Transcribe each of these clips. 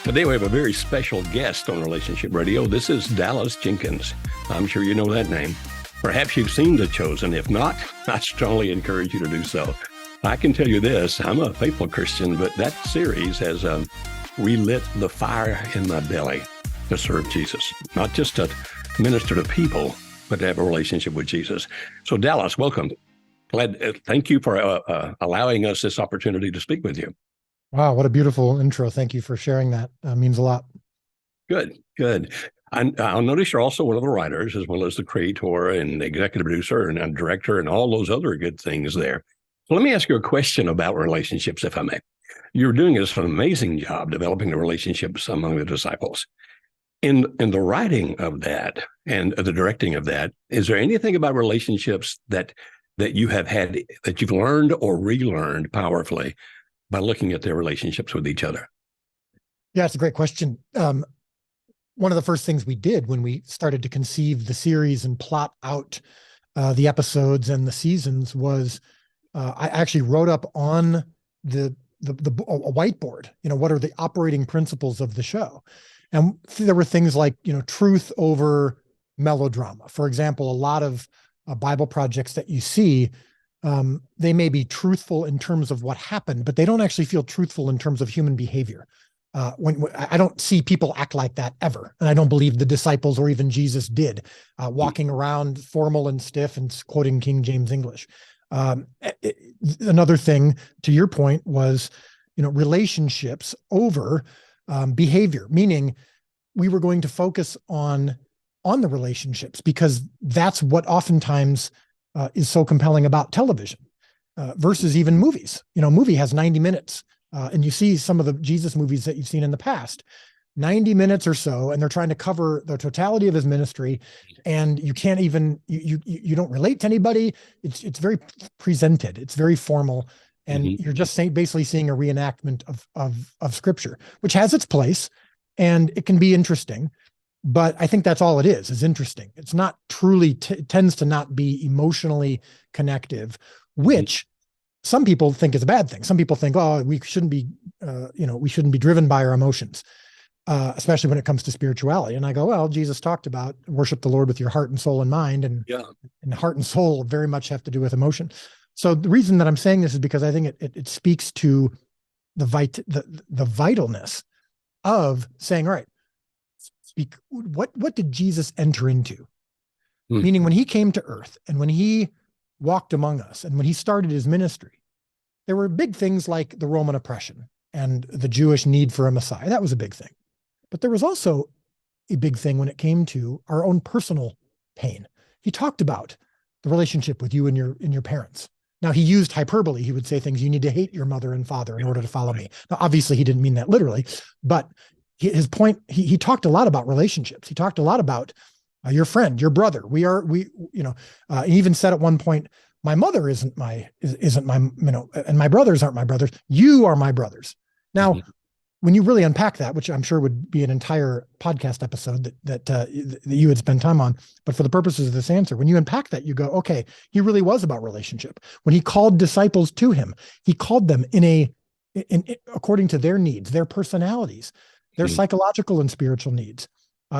Today we have a very special guest on Relationship Radio. This is Dallas Jenkins. I'm sure you know that name. Perhaps you've seen The Chosen. If not, I strongly encourage you to do so. I can tell you this, I'm a faithful Christian, but that series has relit the fire in my belly to serve Jesus, not just to minister to people, but to have a relationship with Jesus. So Dallas, welcome. Thank you for allowing us this opportunity to speak with you. Wow, what a beautiful intro. Thank you for sharing that. Means a lot. Good. I'll notice you're also one of the writers, as well as the creator and the executive producer and director and all those other good things there. So let me ask you a question about relationships, if I may. You're doing an amazing job developing the relationships among the disciples. In the writing of that and the directing of that, is there anything about relationships that you have had, that you've learned or relearned powerfully by looking at their relationships with each other? Yeah, it's a great question. One of the first things we did when we started to conceive the series and plot out the episodes and the seasons was I actually wrote up on a whiteboard, what are the operating principles of the show? And there were things like, truth over melodrama. For example, a lot of Bible projects that you see, they may be truthful in terms of what happened, but they don't actually feel truthful in terms of human behavior. When I don't see people act like that ever. And I don't believe the disciples or even Jesus did, walking around formal and stiff and quoting King James English. Another thing to your point was, relationships over behavior, meaning we were going to focus on the relationships because that's what oftentimes is so compelling about television versus even movies. Movie has 90 minutes. And you see some of the Jesus movies that you've seen in the past, 90 minutes or so, and they're trying to cover the totality of his ministry, and you can't even, you don't relate to anybody. It's very presented. It's very formal. And you're just basically seeing a reenactment of scripture, which has its place and it can be interesting. But I think that's all it is interesting. It's not truly, tends to not be emotionally connective, which some people think is a bad thing. Some people think, we shouldn't be, we shouldn't be driven by our emotions, especially when it comes to spirituality. And I go, well, Jesus talked about worship the Lord with your heart and soul and mind, and heart and soul very much have to do with emotion. So the reason that I'm saying this is because I think it speaks to the vitalness of saying, all right, speak. What did Jesus enter into? Meaning when he came to earth and when he walked among us and when he started his ministry, there were big things like the Roman oppression and the Jewish need for a Messiah. That was a big thing. But there was also a big thing when it came to our own personal pain. He talked about the relationship with you and your parents. Now, he used hyperbole. He would say things, you need to hate your mother and father in order to follow me. Now, obviously, he didn't mean that literally, but his point, he talked a lot about relationships. He talked a lot about your friend, your brother. He even said at one point, my mother isn't my, and my brothers aren't my brothers. You are my brothers. Now, when you really unpack that, which I'm sure would be an entire podcast episode that you would spend time on, but for the purposes of this answer, when you unpack that, you go, okay, he really was about relationship. When he called disciples to him, he called them in according to their needs, their personalities, their psychological and spiritual needs.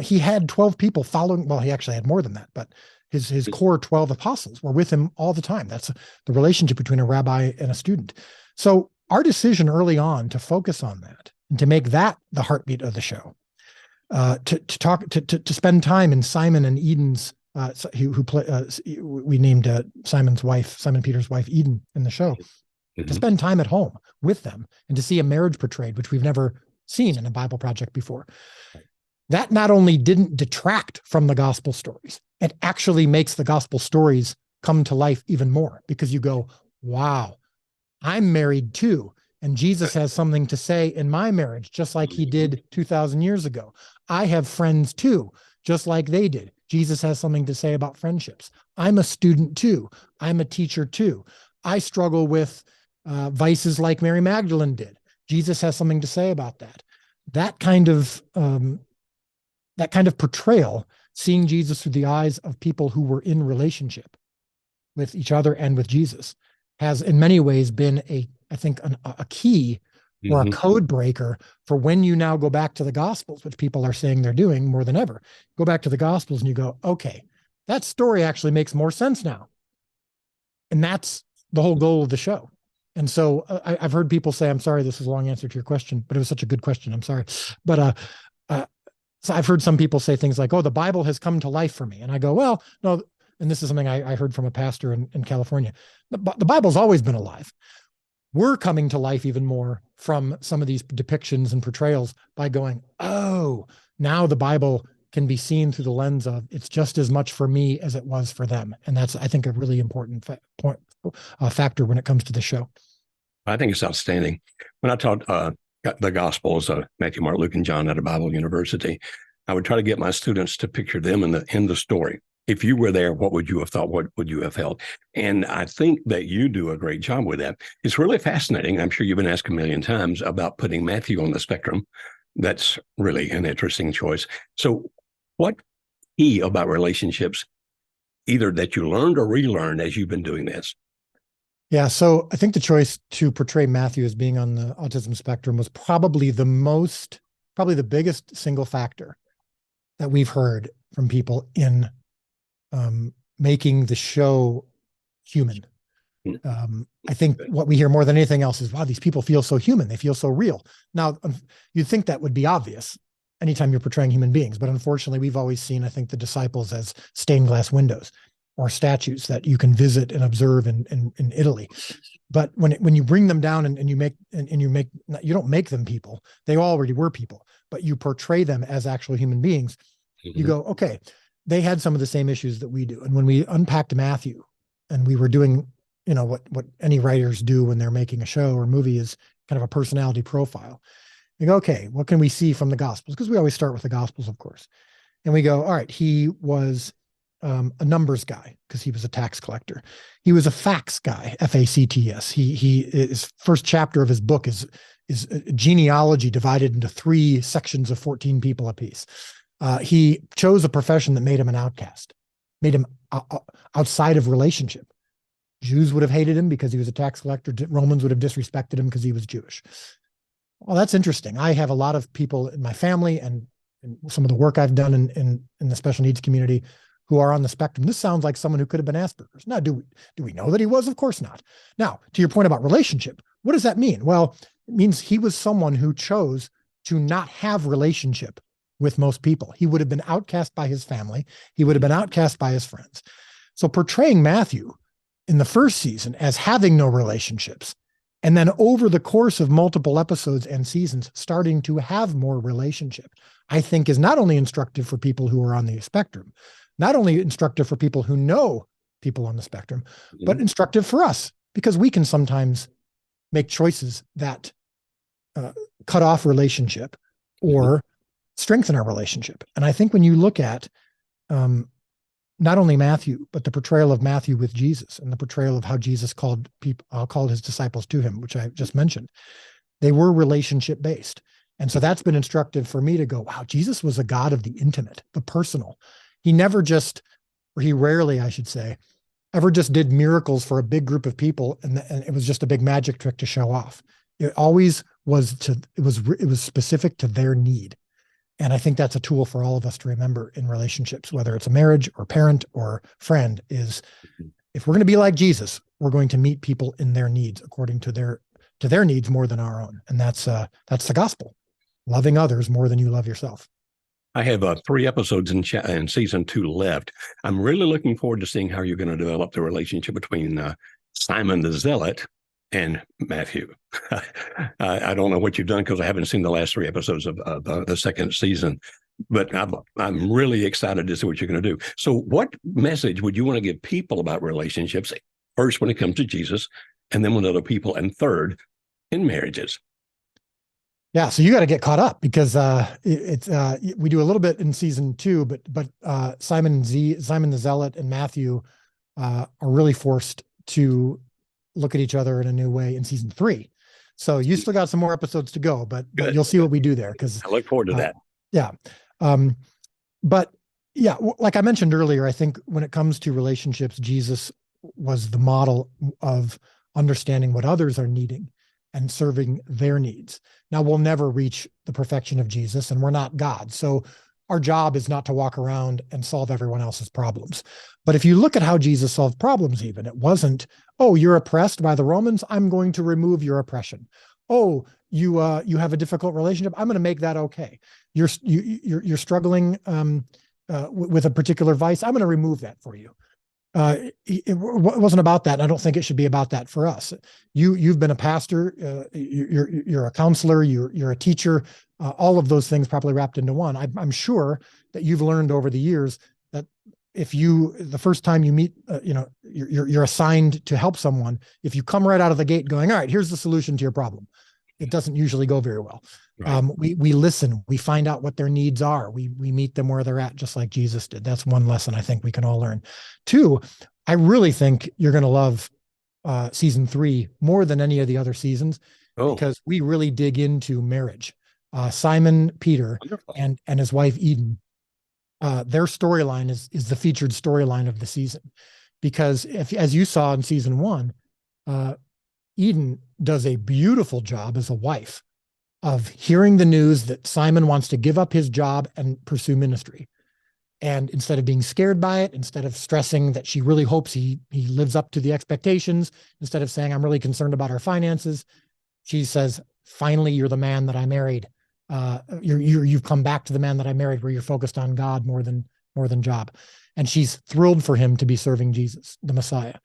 He had 12 people following. Well, he actually had more than that, but his core 12 apostles were with him all the time. That's the relationship between a rabbi and a student. So our decision early on to focus on that and to make that the heartbeat of the show, to spend time in Simon and Eden's, we named Simon Peter's wife, Eden, in the show, to spend time at home with them and to see a marriage portrayed, which we've never seen in a Bible project before. That not only didn't detract from the gospel stories, it actually makes the gospel stories come to life even more, because you go, wow, I'm married too. And Jesus has something to say in my marriage, just like he did 2,000 years ago. I have friends too, just like they did. Jesus has something to say about friendships. I'm a student too. I'm a teacher too. I struggle with vices like Mary Magdalene did. Jesus has something to say about that. That kind of portrayal, seeing Jesus through the eyes of people who were in relationship with each other and with Jesus, has in many ways been a key or a Mhm. code breaker for when you now go back to the Gospels, which people are saying they're doing more than ever. Go back to the Gospels and you go, okay, that story actually makes more sense now. And that's the whole goal of the show. And so I've heard people say, I'm sorry, this is a long answer to your question, but it was such a good question. I'm sorry. But so I've heard some people say things like, oh, the Bible has come to life for me. And I go, well, no. And this is something I heard from a pastor in California. The Bible's always been alive. We're coming to life even more from some of these depictions and portrayals by going, oh, now the Bible can be seen through the lens of it's just as much for me as it was for them. And that's, I think, a really important factor when it comes to the show. I think it's outstanding. When I taught the Gospels, Matthew, Mark, Luke, and John at a Bible university, I would try to get my students to picture them in the story. If you were there, what would you have thought? What would you have felt? And I think that you do a great job with that. It's really fascinating. I'm sure you've been asked a million times about putting Matthew on the spectrum. That's really an interesting choice. So what key about relationships, either that you learned or relearned as you've been doing this? Yeah, so I think the choice to portray Matthew as being on the autism spectrum was probably the biggest single factor that we've heard from people in making the show human. I think what we hear more than anything else is, wow, these people feel so human. They feel so real. Now, you'd think that would be obvious anytime you're portraying human beings, but unfortunately, we've always seen, I think, the disciples as stained glass windows or statues that you can visit and observe in Italy. But when you bring them down and you don't make them people, they already were people, but you portray them as actual human beings. You go, okay, they had some of the same issues that we do. And when we unpacked Matthew and we were doing, what any writers do when they're making a show or movie is kind of a personality profile. You go, okay, what can we see from the Gospels? Because we always start with the Gospels, of course. And we go, all right, he was a numbers guy because he was a tax collector. He was a facts guy, FACTS. His first chapter of his book is a genealogy divided into 3 sections of 14 people apiece. He chose a profession that made him an outcast, made him outside of relationship. Jews would have hated him because he was a tax collector. Romans would have disrespected him because he was Jewish. Well, that's interesting. I have a lot of people in my family and some of the work I've done in the special needs community who are on the spectrum. This sounds like someone who could have been Asperger's. Now, do we know that he was? Of course not. Now, to your point about relationship, what does that mean? Well, it means he was someone who chose to not have relationship with most people. He would have been outcast by his family. He would have been outcast by his friends. So portraying Matthew in the first season as having no relationships, and then over the course of multiple episodes and seasons, starting to have more relationship, I think is not only instructive for people who are on the spectrum, not only instructive for people who know people on the spectrum, but instructive for us, because we can sometimes make choices that cut off relationship or strengthen our relationship. And I think when you look at not only Matthew, but the portrayal of Matthew with Jesus and the portrayal of how Jesus called his disciples to him, which I just mentioned, they were relationship based. And so that's been instructive for me to go, wow, Jesus was a God of the intimate, the personal. He rarely, I should say, ever just did miracles for a big group of people. And it was just a big magic trick to show off. It always was it was specific to their need. And I think that's a tool for all of us to remember in relationships, whether it's a marriage or parent or friend, is if we're going to be like Jesus, we're going to meet people in their needs according to their needs more than our own. And that's the gospel, loving others more than you love yourself. I have 3 episodes in season 2 left. I'm really looking forward to seeing how you're going to develop the relationship between Simon the Zealot and Matthew. I don't know what you've done because I haven't seen the last 3 episodes of the second season, but I'm really excited to see what you're going to do. So what message would you want to give people about relationships, first when it comes to Jesus, and then with other people, and third in marriages? Yeah, so you got to get caught up because we do a little bit in season 2, but Simon the Zealot and Matthew are really forced to look at each other in a new way in season 3. So you still got some more episodes to go, but you'll see what we do there. Because I look forward to that. Yeah. But yeah, like I mentioned earlier, I think when it comes to relationships, Jesus was the model of understanding what others are needing and serving their needs. Now, we'll never reach the perfection of Jesus, and we're not God. So our job is not to walk around and solve everyone else's problems. But if you look at how Jesus solved problems, even, it wasn't, oh, you're oppressed by the Romans, I'm going to remove your oppression. Oh, you have a difficult relationship, I'm going to make that okay. You're struggling with a particular vice, I'm going to remove that for you. It wasn't about that. And I don't think it should be about that for us. You've been a pastor, you're a counselor, you're a teacher, all of those things probably wrapped into one. I'm sure that you've learned over the years that if the first time you meet, you're assigned to help someone, if you come right out of the gate going, all right, here's the solution to your problem, it doesn't usually go very well. Right. We listen, we find out what their needs are. We meet them where they're at, just like Jesus did. That's one lesson I think we can all learn. Two, I really think you're going to love season 3 more than any of the other seasons, because we really dig into marriage. Simon Peter and his wife Eden, their storyline is the featured storyline of the season, because as you saw in season 1, Eden does a beautiful job as a wife of hearing the news that Simon wants to give up his job and pursue ministry. And instead of being scared by it, instead of stressing that she really hopes he lives up to the expectations, instead of saying, I'm really concerned about our finances, she says, finally, you're the man that I married. You've come back to the man that I married, where you're focused on God more than job. And she's thrilled for him to be serving Jesus, the Messiah.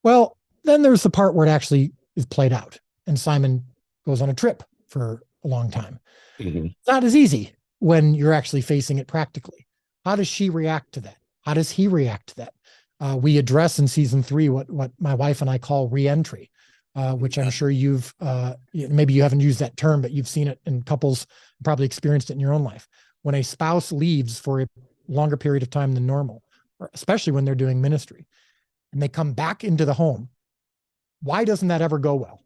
Well, then there's the part where it actually is played out, and Simon goes on a trip for a long time. Mm-hmm. It's not as easy when you're actually facing it practically. How does she react to that? How does he react to that? We address in season 3 what my wife and I call re-entry, which I'm sure you've, maybe you haven't used that term, but you've seen it in couples, probably experienced it in your own life. When a spouse leaves for a longer period of time than normal, or especially when they're doing ministry, and they come back into the home, why doesn't that ever go well?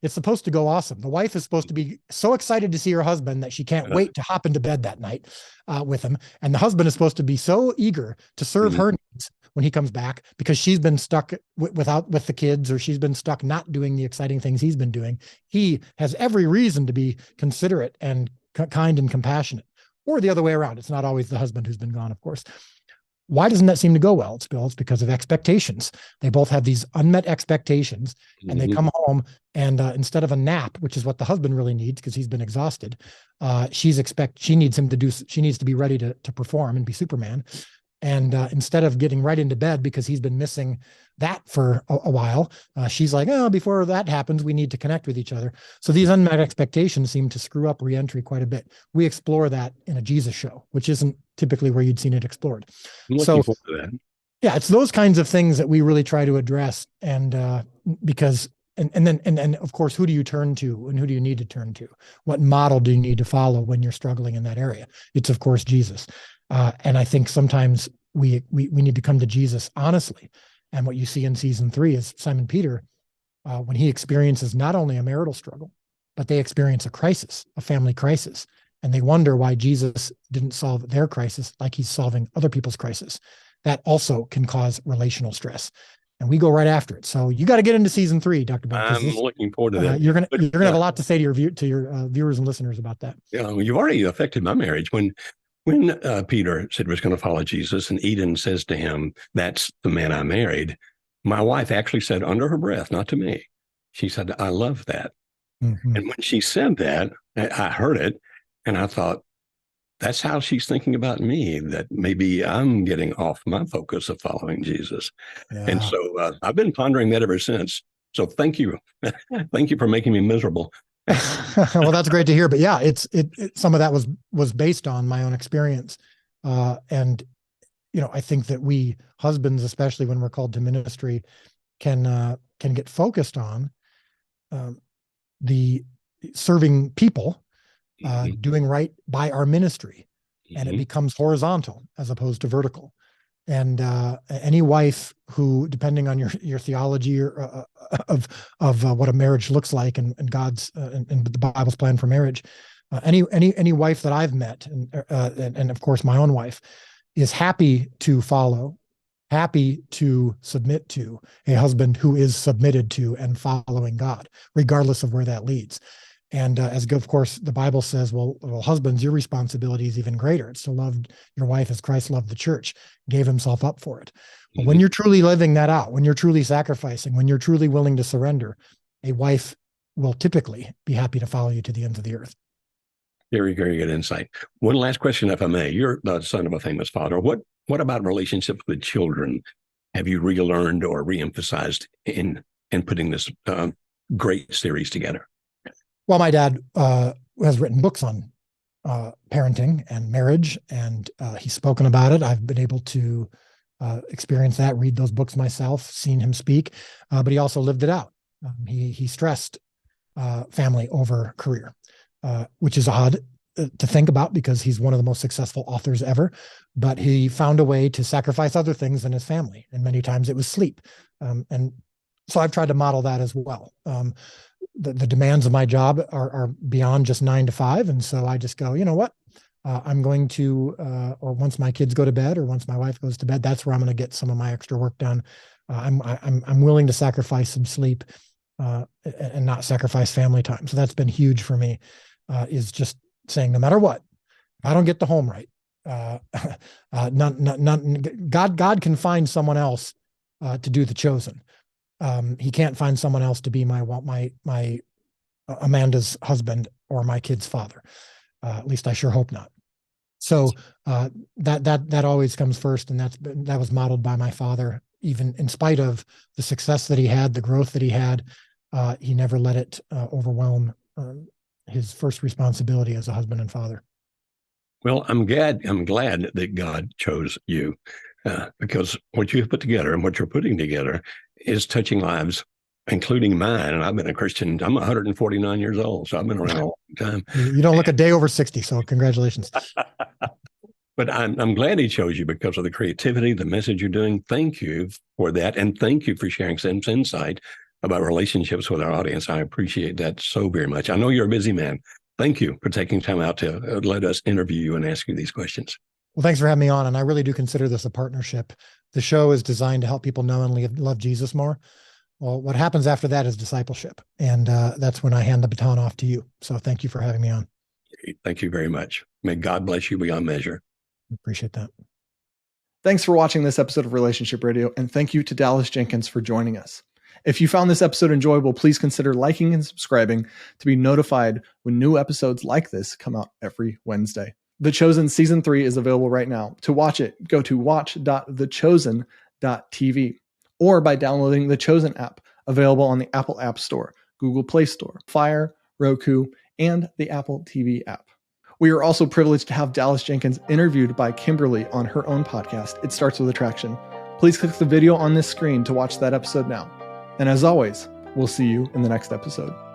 It's supposed to go awesome. The wife is supposed to be so excited to see her husband that she can't wait to hop into bed that night with him. And the husband is supposed to be so eager to serve her needs when he comes back, because she's been stuck with the kids, or she's been stuck not doing the exciting things he's been doing. He has every reason to be considerate and kind and compassionate, or the other way around. It's not always the husband who's been gone, of course. Why doesn't that seem to go well? It's because of expectations. They both have these unmet expectations, and they come home, and instead of a nap, which is what the husband really needs because he's been exhausted, she needs to be ready to perform and be Superman. And instead of getting right into bed because he's been missing that for a while, she's like, oh, before that happens, we need to connect with each other. So these unmet expectations seem to screw up reentry quite a bit. We explore that in a Jesus show, which isn't typically where you'd seen it explored. So yeah, it's those kinds of things that we really try to address. And because then of course, who do you turn to, and who do you need to turn to? What model do you need to follow when you're struggling in that area? It's of course Jesus. And I think sometimes we need to come to Jesus honestly. And what you see in season 3 is Simon Peter, when he experiences not only a marital struggle, but they experience a crisis, a family crisis. And they wonder why Jesus didn't solve their crisis like he's solving other people's crisis. That also can cause relational stress. And we go right after it. So you got to get into season 3, Dr. Ben. I'm looking forward to that. You're gonna have a lot to say to your viewers and listeners about that. Yeah, you've already affected my marriage. When Peter said he was going to follow Jesus, and Eden says to him, that's the man I married, my wife actually said under her breath, not to me, she said, I love that. Mm-hmm. And when she said that, I heard it, and I thought, that's how she's thinking about me, that maybe I'm getting off my focus of following Jesus. Yeah. And so I've been pondering that ever since. So thank you. Thank you for making me miserable. Well, that's great to hear. But yeah, it some of that was based on my own experience. And, I think that we husbands, especially when we're called to ministry, can get focused on the serving people, doing right by our ministry. And it becomes horizontal as opposed to vertical. And any wife who, depending on your theology of what a marriage looks like and God's and the Bible's plan for marriage, any wife that I've met, and of course my own wife, is happy to follow happy to submit to a husband who is submitted to and following God, regardless of where that leads. And of course, the Bible says, well, husbands, your responsibility is even greater. It's to love your wife as Christ loved the church, gave himself up for it. But when you're truly living that out, when you're truly sacrificing, when you're truly willing to surrender, a wife will typically be happy to follow you to the ends of the earth. Very, very good insight. One last question, if I may. You're the son of a famous father. What about relationships with children have you relearned or reemphasized in putting this great series together? Well, my dad has written books on parenting and marriage, and he's spoken about it. I've been able to experience that, read those books myself, seen him speak, but he also lived it out. He stressed family over career, which is odd to think about because he's one of the most successful authors ever, but he found a way to sacrifice other things than his family. And many times it was sleep. And so I've tried to model that as well. The demands of my job are beyond just 9 to 5. And so I just go, you know what, I'm going to, or once my kids go to bed or once my wife goes to bed, that's where I'm going to get some of my extra work done. I'm willing to sacrifice some sleep and not sacrifice family time. So that's been huge for me, is just saying, no matter what, if I don't get the home right, God can find someone else to do the chosen. He can't find someone else to be my Amanda's husband or my kid's father. At least I sure hope not. So that always comes first, and that was modeled by my father. Even in spite of the success that he had, the growth that he had, he never let it overwhelm his first responsibility as a husband and father. Well, I'm glad that God chose you, because what you've put together and what you're putting together is touching lives, including mine. And I've been a Christian. I'm 149 years old, so I've been around a long time. You don't look a day over 60, so congratulations. But I'm glad he chose you because of the creativity, the message you're doing. Thank you for that. And thank you for sharing some insight about relationships with our audience. I appreciate that so very much. I know you're a busy man. Thank you for taking time out to let us interview you and ask you these questions. Well, thanks for having me on. And I really do consider this a partnership. The show is designed to help people know and love Jesus more. Well, what happens after that is discipleship. And that's when I hand the baton off to you. So thank you for having me on. Thank you very much. May God bless you beyond measure. Appreciate that. Thanks for watching this episode of Relationship Radio, and thank you to Dallas Jenkins for joining us. If you found this episode enjoyable, please consider liking and subscribing to be notified when new episodes like this come out every Wednesday. The Chosen Season 3 is available right now. To watch it, go to watch.thechosen.tv or by downloading the Chosen app, available on the Apple App Store, Google Play Store, Fire, Roku, and the Apple TV app. We are also privileged to have Dallas Jenkins interviewed by Kimberly on her own podcast, It Starts With Attraction. Please click the video on this screen to watch that episode now. And as always, we'll see you in the next episode.